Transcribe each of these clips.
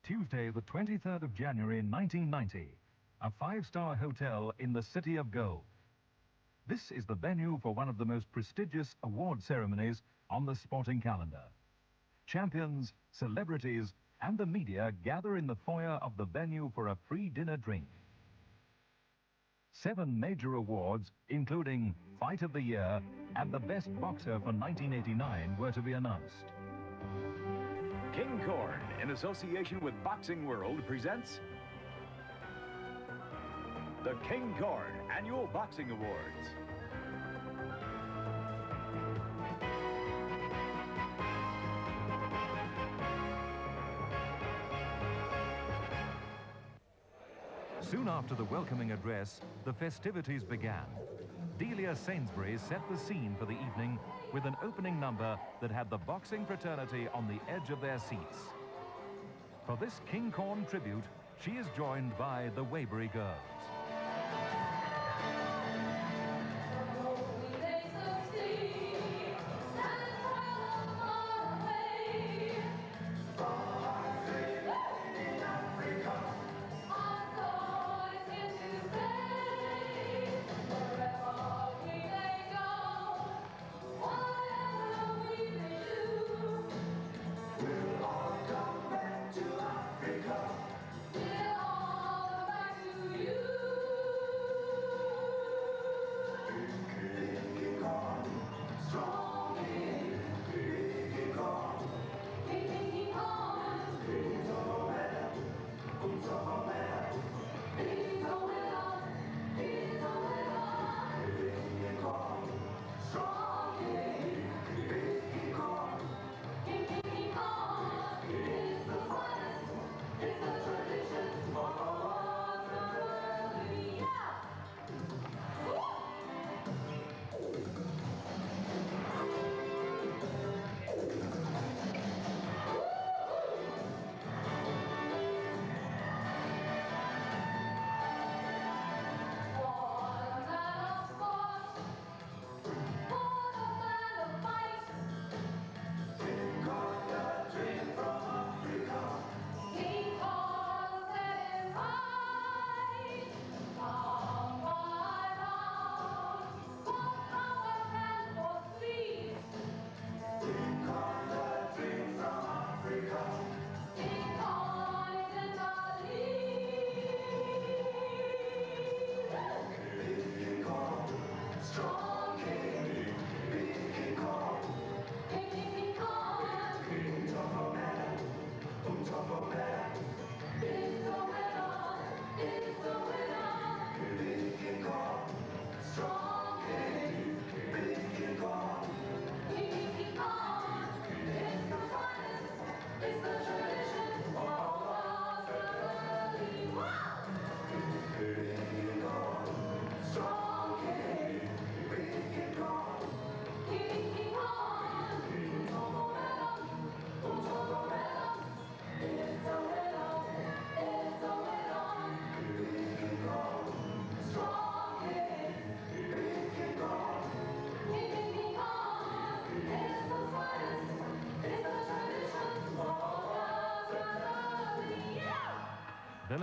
Tuesday, the 23rd of January 1990, a five-star hotel in the City of Gold. This is the venue for one of the most prestigious award ceremonies on the sporting calendar. Champions, celebrities, and the media gather in the foyer of the venue for a free dinner drink. 7 major awards, including Fight of the Year and the Best Boxer for 1989, were to be announced. King Korn, in association with Boxing World, presents the King Korn Annual Boxing Awards. Soon after the welcoming address, the festivities began. Delia Sainsbury set the scene for the evening with an opening number that had the boxing fraternity on the edge of their seats. For this King Korn tribute, she is joined by the Waybury Girls.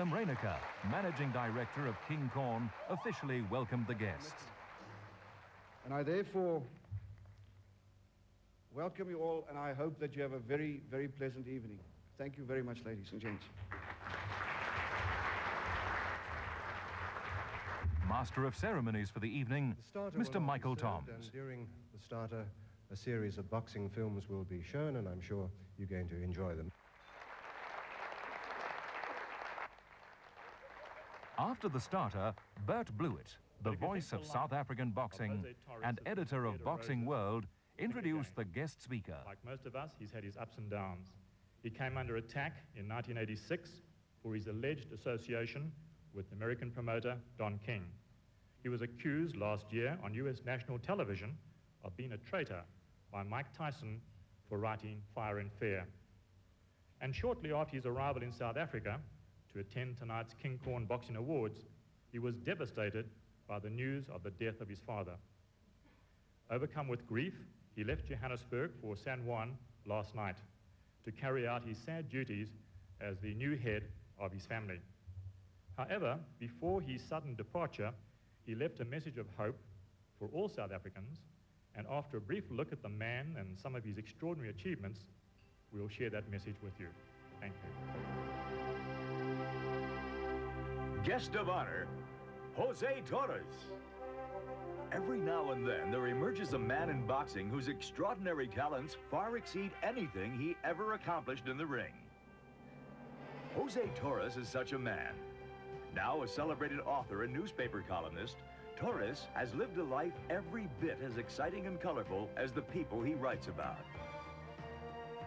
Willem Reinecker, managing director of King Korn, officially welcomed the guests. And I therefore welcome you all, and I hope that you have a very, very pleasant evening. Thank you very much, ladies and gents. Master of ceremonies for the evening, Mr. Michael Toms. And during the starter, a series of boxing films will be shown, and I'm sure you're going to enjoy them. After the starter, Bert Blewett, the voice of South African boxing and editor of Boxing World, introduced the guest speaker. Like most of us, he's had his ups and downs. He came under attack in 1986 for his alleged association with American promoter Don King. He was accused last year on US national television of being a traitor by Mike Tyson for writing Fire and Fair. And shortly after his arrival in South Africa to attend tonight's King Korn Boxing Awards, he was devastated by the news of the death of his father. Overcome with grief, he left Johannesburg for San Juan last night to carry out his sad duties as the new head of his family. However, before his sudden departure, he left a message of hope for all South Africans, and after a brief look at the man and some of his extraordinary achievements, we'll share that message with you. Thank you. Guest of honor, Jose Torres. Every now and then, there emerges a man in boxing whose extraordinary talents far exceed anything he ever accomplished in the ring. Jose Torres is such a man. Now a celebrated author and newspaper columnist, Torres has lived a life every bit as exciting and colorful as the people he writes about.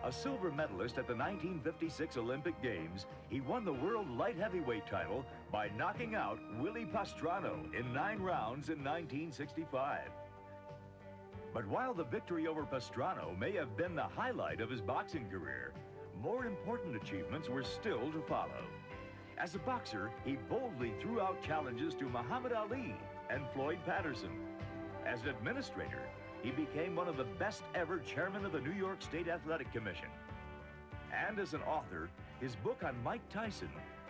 A silver medalist at the 1956 Olympic Games, he won the world light heavyweight title by knocking out Willie Pastrano in 9 rounds in 1965. But while the victory over Pastrano may have been the highlight of his boxing career, more important achievements were still to follow. As a boxer, he boldly threw out challenges to Muhammad Ali and Floyd Patterson. As an administrator, he became one of the best ever chairmen of the New York State Athletic Commission. And as an author, his book on Mike Tyson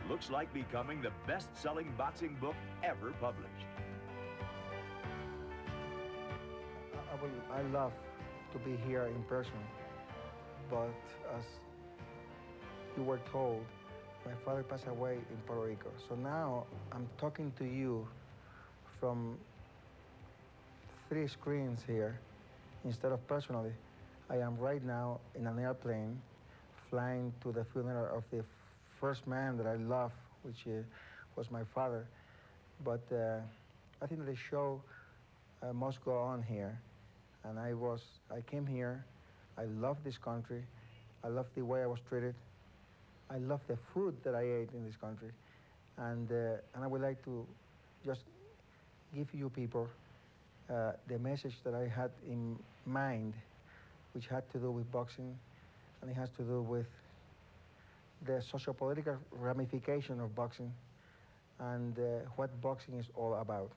looks like becoming the best-selling boxing book ever published. I love to be here in person, but as you were told, my father passed away in Puerto Rico. So now I'm talking to you from 3 screens here instead of personally. I am right now in an airplane flying to the funeral of the first man that I love, which was my father. But I think the show must go on here. And I came here. I love this country. I love the way I was treated. I love the food that I ate in this country. And I would like to just give you people the message that I had in mind, which had to do with boxing, and it has to do with the socio-political ramification of boxing and what boxing is all about.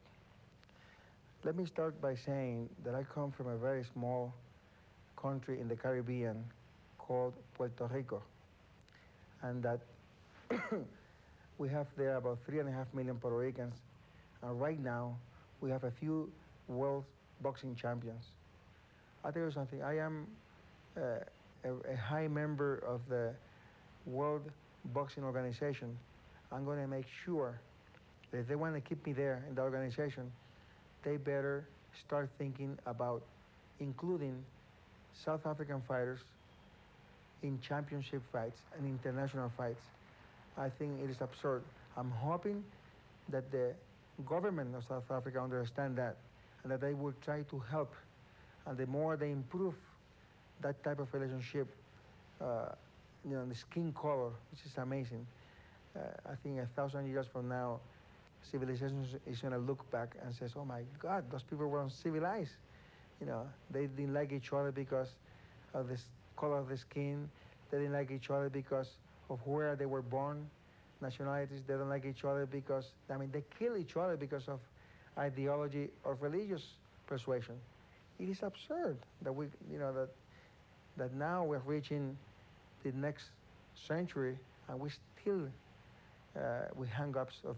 Let me start by saying that I come from a very small country in the Caribbean called Puerto Rico, and that we have there about 3.5 million Puerto Ricans, and right now we have a few world boxing champions. I'll tell you something, I am a high member of the World Boxing Organization. I'm going to make sure that if they want to keep me there in the organization, they better start thinking about including South African fighters in championship fights and international fights. I think it is absurd. I'm hoping that the government of South Africa understand that and that they will try to help. And the more they improve that type of relationship, the skin color, which is amazing. I think 1,000 years from now, civilization is going to look back and says, oh my God, those people were uncivilized. They didn't like each other because of the color of the skin. They didn't like each other because of where they were born, nationalities. They don't like each other because, they kill each other because of ideology or religious persuasion. It is absurd that that now we're reaching the next century and we still with hang-ups of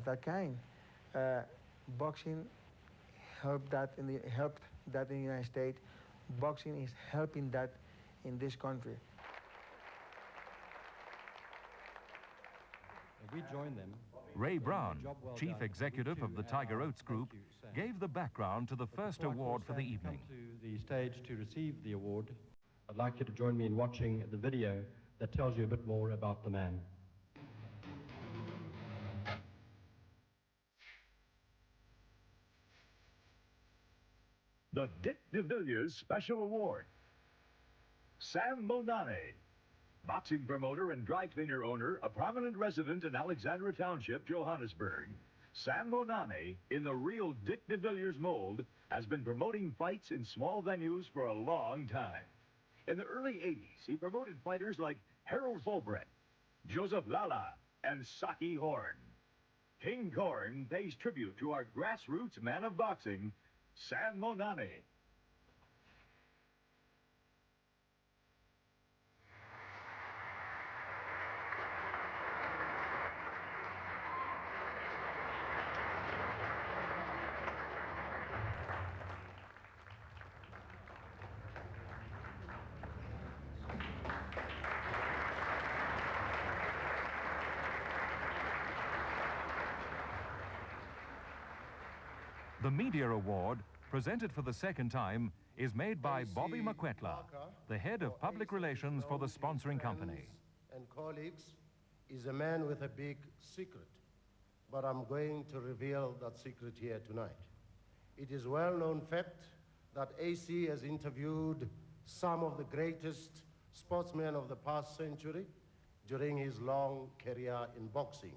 that kind. Boxing helped that in the United States. Boxing is helping that in this country. We join them. Ray Brown, chief executive of the Tiger Oats Group, gave the background to the first award for the evening. To the stage to receive the award, I'd like you to join me in watching the video that tells you a bit more about the man. The Dick de Villiers Special Award. Sam Monane, boxing promoter and dry cleaner owner, a prominent resident in Alexandra Township, Johannesburg. Sam Monane, in the real Dick de Villiers mold, has been promoting fights in small venues for a long time. In the early 80s, he promoted fighters like Harold Fulbright, Joseph Lala, and Saki Horn. King Korn pays tribute to our grassroots man of boxing, Sam Monane. The Media Award, presented for the second time, is made by AC Bobby McQuetla, Parker, the head of or public AC relations for the known to sponsoring friends company. And colleagues, is a man with a big secret. But I'm going to reveal that secret here tonight. It is well-known fact that AC has interviewed some of the greatest sportsmen of the past century during his long career in boxing.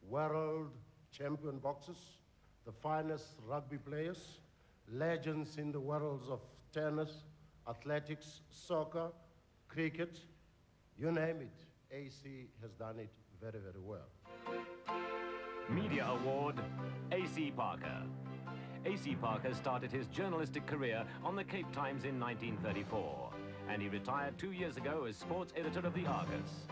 World champion boxers, the finest rugby players, legends in the worlds of tennis, athletics, soccer, cricket, you name it. AC has done it very, very well. Media Award, A.C. Parker. A.C. Parker started his journalistic career on the Cape Times in 1934, and he retired 2 years ago as sports editor of the Argus.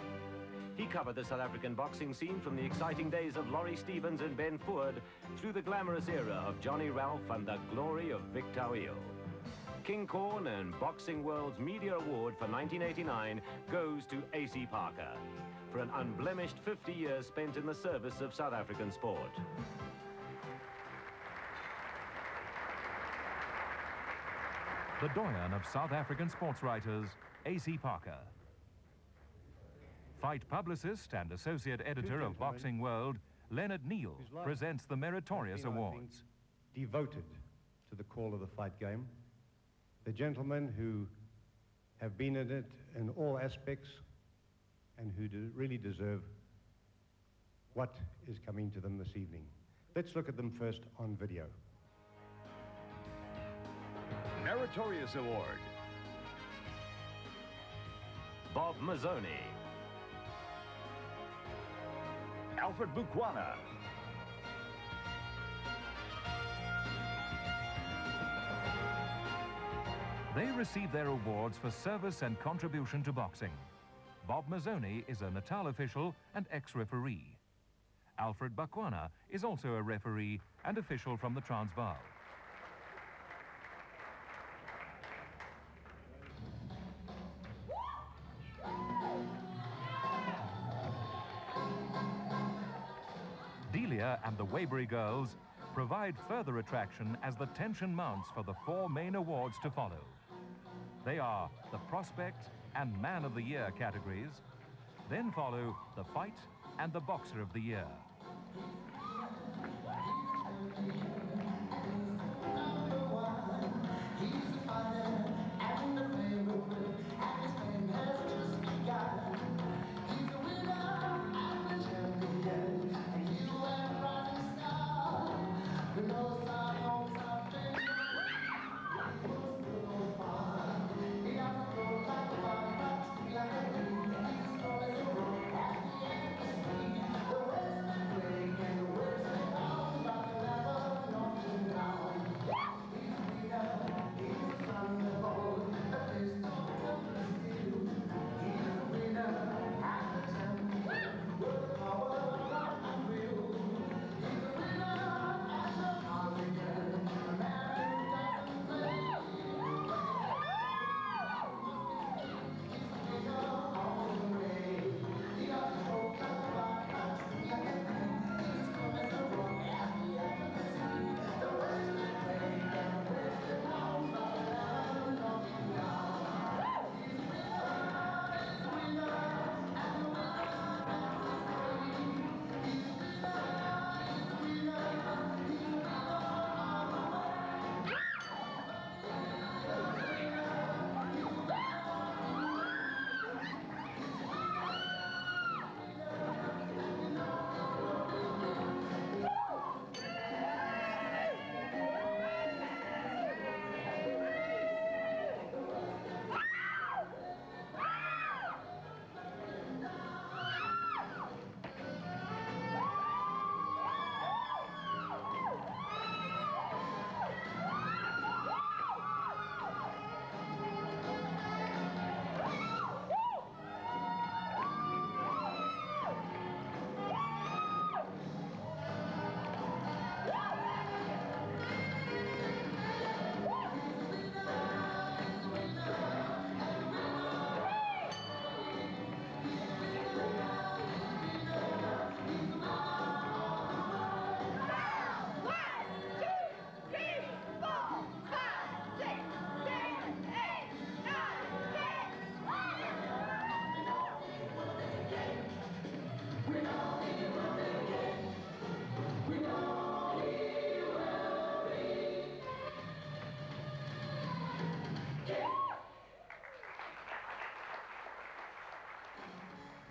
He covered the South African boxing scene from the exciting days of Laurie Stevens and Ben Ford through the glamorous era of Johnny Ralph and the glory of Vic Tauil. King Korn and Boxing World's Media Award for 1989 goes to A.C. Parker for an unblemished 50 years spent in the service of South African sport. The doyen of South African sports writers, A.C. Parker. Fight publicist and associate editor of Boxing World, Leonard Neal, presents the meritorious awards. Devoted to the call of the fight game. The gentlemen who have been in it in all aspects and who really deserve what is coming to them this evening. Let's look at them first on video. Meritorious Award. Bob Mazzoni. Alfred Bukwana. They receive their awards for service and contribution to boxing. Bob Mazzoni is a Natal official and ex-referee. Alfred Bukwana is also a referee and official from the Transvaal. Delia and the Waybury girls provide further attraction as the tension mounts for the 4 main awards to follow. They are the Prospect and Man of the Year categories. Then follow the Fight and the Boxer of the Year.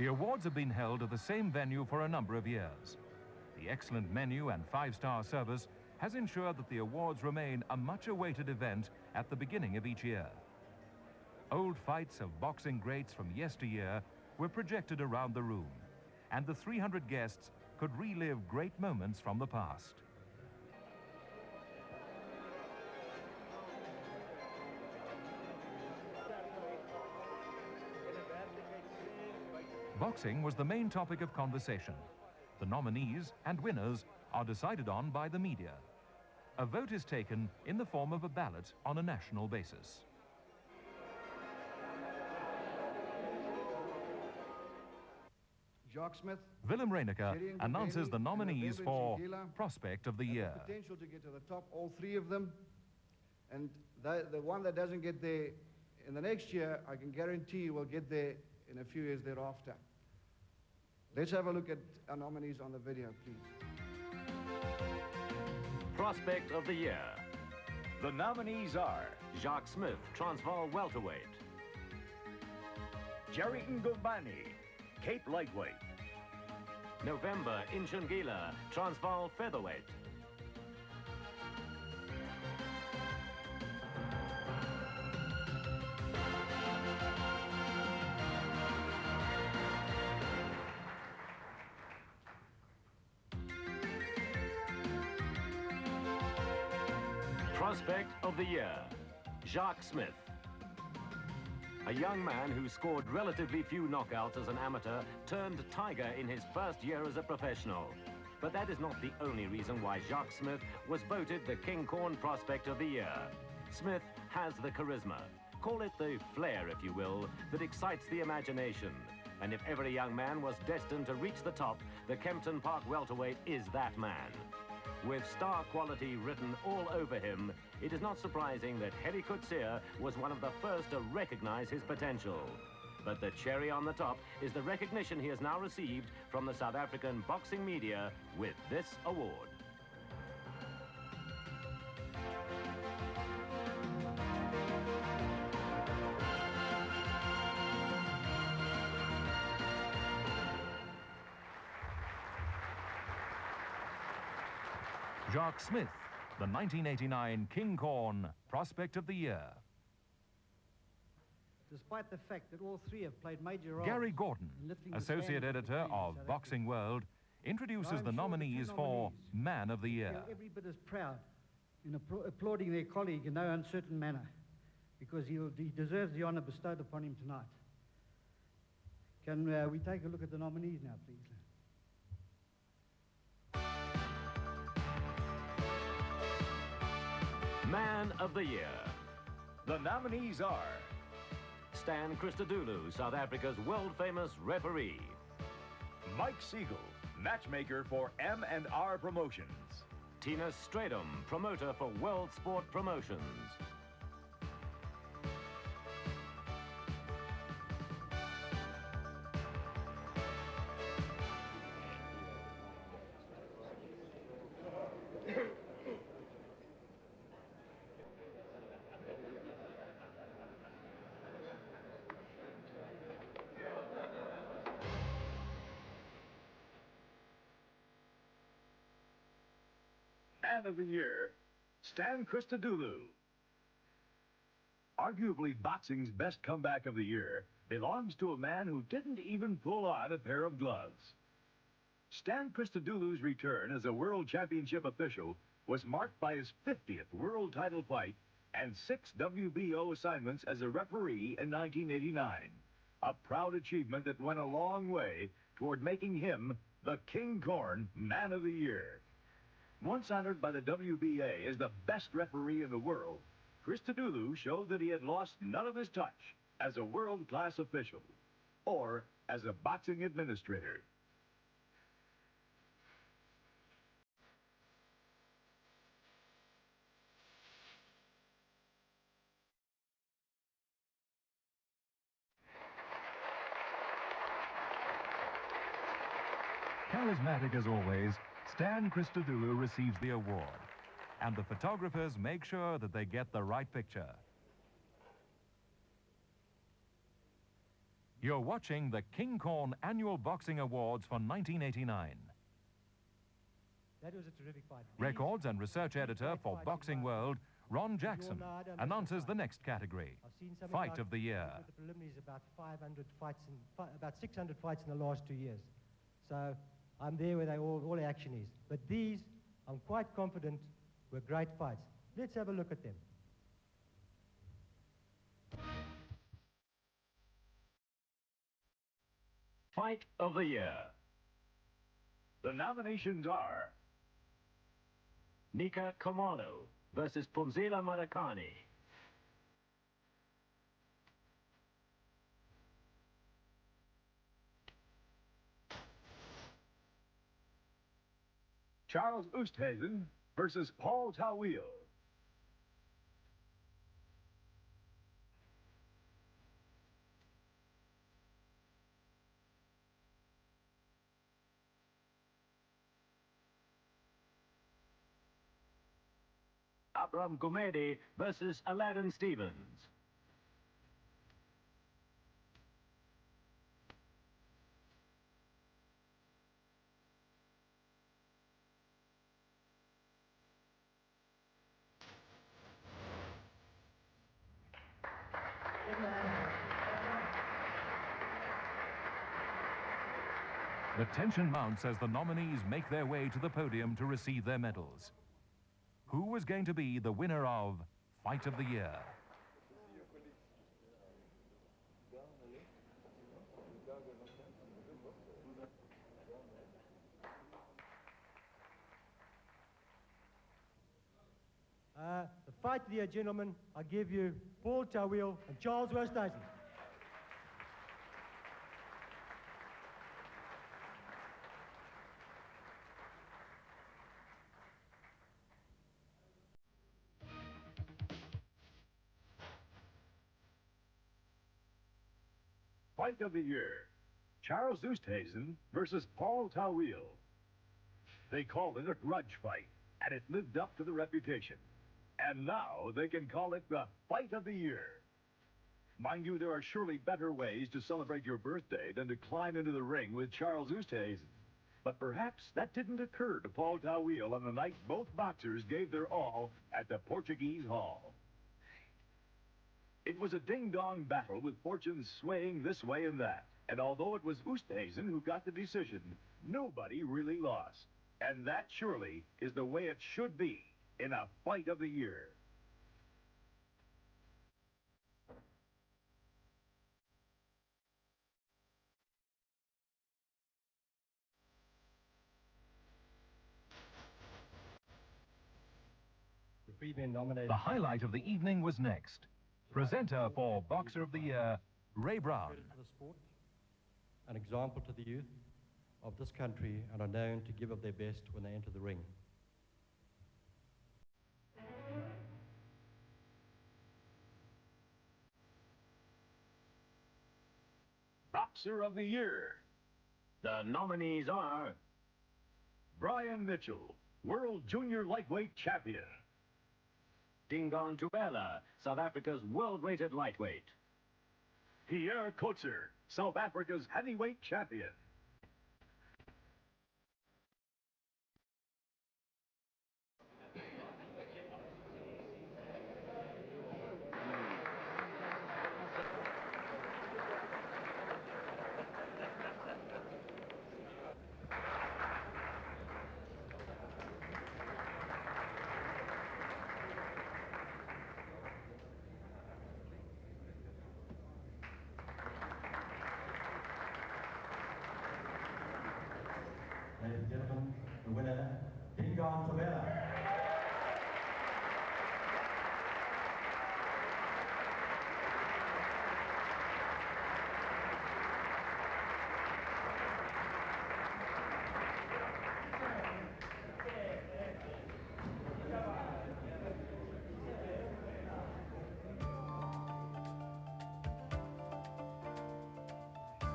The awards have been held at the same venue for a number of years. The excellent menu and five-star service has ensured that the awards remain a much-awaited event at the beginning of each year. Old fights of boxing greats from yesteryear were projected around the room, and the 300 guests could relive great moments from the past. Boxing was the main topic of conversation. The nominees and winners are decided on by the media. A vote is taken in the form of a ballot on a national basis. Jacques Smith. Willem Reinecker Jerry announces the Ngubeni, nominees and for November Prospect of the have Year. the potential to get to the top, all three of them. And the one that doesn't get there in the next year, I can guarantee you will get there in a few years thereafter. Let's have a look at our nominees on the video, please. Prospect of the Year. The nominees are Jacques Smith, Transvaal welterweight. Jerry Ngubeni, Cape lightweight. November, Inchungila, Transvaal featherweight. Prospect of the Year, Jacques Smith. A young man who scored relatively few knockouts as an amateur turned tiger in his first year as a professional. But that is not the only reason why Jacques Smith was voted the King Korn Prospect of the Year. Smith has the charisma, call it the flair if you will, that excites the imagination. And if ever a young man was destined to reach the top, the Kempton Park welterweight is that man. With star quality written all over him, it is not surprising that Heli Coetzee was one of the first to recognize his potential. But the cherry on the top is the recognition he has now received from the South African boxing media with this award. Jacques Smith, the 1989 King Korn Prospect of the Year. Despite the fact that all three have played major roles. Gary Gordon, in lifting the Associate standard Editor boxing in of South Boxing Africa. World, introduces I'm the sure the two nominees for nominees Man of the Year. feel every bit as proud in applauding their colleague in no uncertain manner, because he deserves the honor bestowed upon him tonight. Can we take a look at the nominees now, please? Man of the Year. The nominees are Stan Christodoulou, South Africa's world-famous referee. Mike Siegel, matchmaker for M&R Promotions. Tina Stradom, promoter for World Sport Promotions. Man of the Year, Stan Christodoulou. Arguably boxing's best comeback of the year belongs to a man who didn't even pull on a pair of gloves. Stan Christodoulou's return as a World Championship official was marked by his 50th world title fight and 6 WBO assignments as a referee in 1989. A proud achievement that went a long way toward making him the King Korn Man of the Year. Once honored by the WBA as the best referee in the world, Christodoulou showed that he had lost none of his touch as a world-class official or as a boxing administrator. Charismatic as always, Stan Christodoulou receives the award, and the photographers make sure that they get the right picture. You're watching the King Korn Annual Boxing Awards for 1989. That was a terrific fight. Records and research editor for Boxing World, Ron Jackson, announces the next category, Fight of the Year. The preliminaries about 500 fights, about 600 fights in the last 2 years. So I'm there where all the action is. But these, I'm quite confident, were great fights. Let's have a look at them. Fight of the Year. The nominations are Nika Komano versus Punzila Marakani. Charles Oosthuizen versus Paul Tawil. Abram Gumedi versus Aladdin Stevens. The tension mounts as the nominees make their way to the podium to receive their medals. Who was going to be the winner of Fight of the Year? The fight of the year, gentlemen, I give you Paul Tawil and Charles Oosthuizen. Fight of the Year, Charles Oosthuizen versus Paul Tawil. They called it a grudge fight, and it lived up to the reputation. And now they can call it the Fight of the Year. Mind you, there are surely better ways to celebrate your birthday than to climb into the ring with Charles Oosthuizen. But perhaps that didn't occur to Paul Tawil on the night both boxers gave their all at the Portuguese Hall. It was a ding-dong battle with fortunes swaying this way and that. And although it was Oosthuizen who got the decision, nobody really lost. And that surely is the way it should be in a Fight of the Year. The highlight of the evening was next. Presenter for Boxer of the Year, Ray Brown. For the sport, an example to the youth of this country, and are known to give of their best when they enter the ring. Boxer of the Year. The nominees are Brian Mitchell, World Junior Lightweight Champion. Dingaan Tubela, South Africa's world-rated lightweight. Pierre Kotzer, South Africa's heavyweight champion. Ladies and gentlemen, the winner, Dingaan Tubela.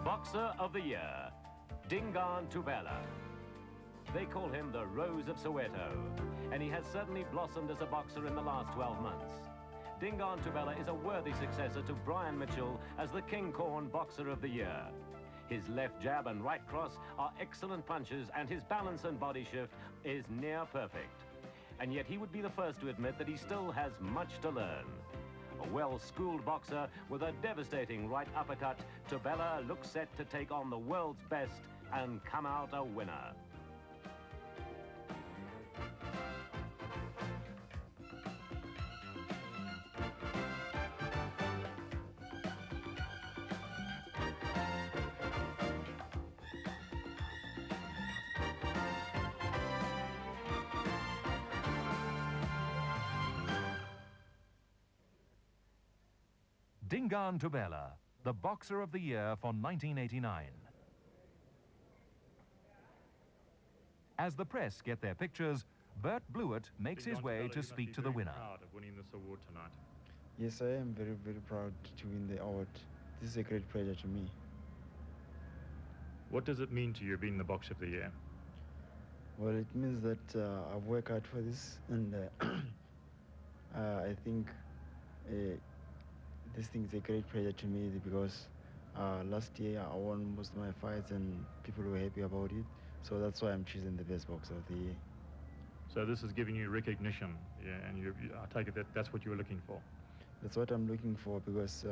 Boxer of the Year, Dingaan Tubela. They call him the Rose of Soweto, and he has certainly blossomed as a boxer in the last 12 months. Dingaan Tubella is a worthy successor to Brian Mitchell as the King Korn Boxer of the Year. His left jab and right cross are excellent punches, and his balance and body shift is near perfect. And yet he would be the first to admit that he still has much to learn. A well-schooled boxer with a devastating right uppercut, Tubella looks set to take on the world's best and come out a winner. Dingaan Tubella, the Boxer of the Year for 1989. As the press get their pictures, Bert Blewett makes his Dingaan way Tubella, to you must speak be to the very winner. proud of winning this award tonight. Yes, I am very, very proud to win the award. This is a great pleasure to me. What does it mean to you being the Boxer of the Year? Well, it means that I've worked hard for this, and I think this thing is a great pleasure to me because last year I won most of my fights and people were happy about it. So that's why I'm choosing the best boxer of the year. So this is giving you recognition, yeah, and I take it that that's what you were looking for. That's what I'm looking for because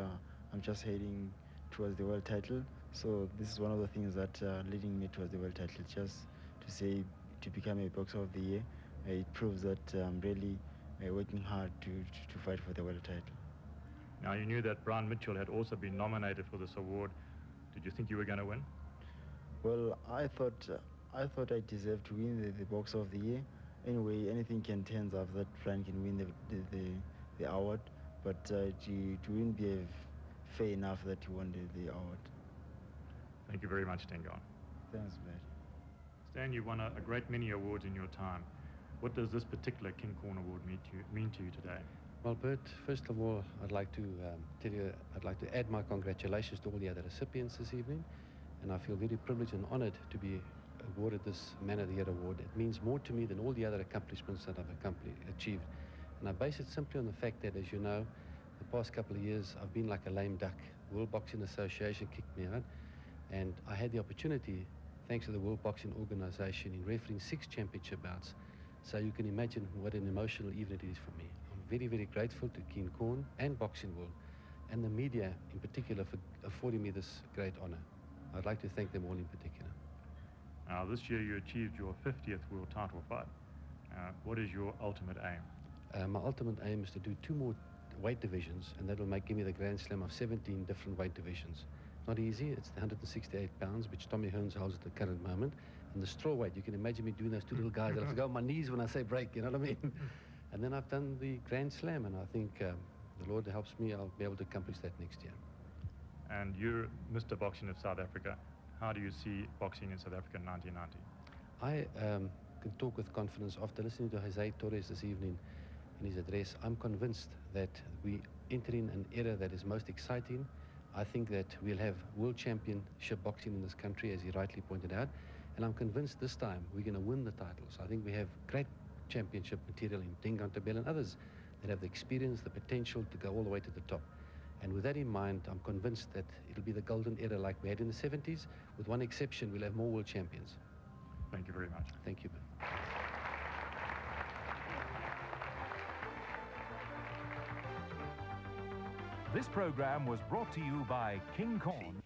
I'm just heading towards the world title. So this is one of the things that leading me towards the world title, just to say, to become a boxer of the year. It proves that I'm really working hard to fight for the world title. Now, you knew that Brian Mitchell had also been nominated for this award. Did you think you were going to win? Well, I thought I deserved to win the boxer of the year. Anyway, anything can turn out that Brian can win the award, but it wouldn't be fair enough that he won the award. Thank you very much, Dingaan. Thanks, Brad. Stan, you won a great many awards in your time. What does this particular King Korn award mean to you today? Well, Bert, first of all, I'd like to tell you, I'd like to add my congratulations to all the other recipients this evening, and I feel very privileged and honored to be awarded this Man of the Year award. It means more to me than all the other accomplishments that I've achieved. And I base it simply on the fact that, as you know, the past couple of years I've been like a lame duck. World Boxing Association kicked me out, and I had the opportunity, thanks to the World Boxing Organization, in refereeing 6 championship bouts. So you can imagine what an emotional evening it is for me. I'm very, very grateful to King Korn and Boxing World, and the media in particular, for affording me this great honor. I'd like to thank them all in particular. Now, this year you achieved your 50th world title fight. What is your ultimate aim? My ultimate aim is to do 2 more weight divisions, and that will give me the Grand Slam of 17 different weight divisions. Not easy. It's the 168 pounds, which Tommy Hearns holds at the current moment. And the straw weight, you can imagine me doing those 2 little guys. I'll have to go on my knees when I say break, you know what I mean? And then I've done the Grand Slam, and I think the Lord helps me, I'll be able to accomplish that next year. And you're Mr. Boxing of South Africa. How do you see boxing in South Africa in 1990? I can talk with confidence. After listening to Jose Torres this evening in his address, I'm convinced that we enter in an era that is most exciting. I think that we'll have world championship boxing in this country, as he rightly pointed out, and I'm convinced this time we're going to win the titles. I think we have great championship material in Dingaan Tubella and others that have the experience, the potential to go all the way to the top. And with that in mind, I'm convinced that it'll be the golden era like we had in the 70s. With one exception, we'll have more world champions. Thank you very much. Thank you. This program was brought to you by King Korn.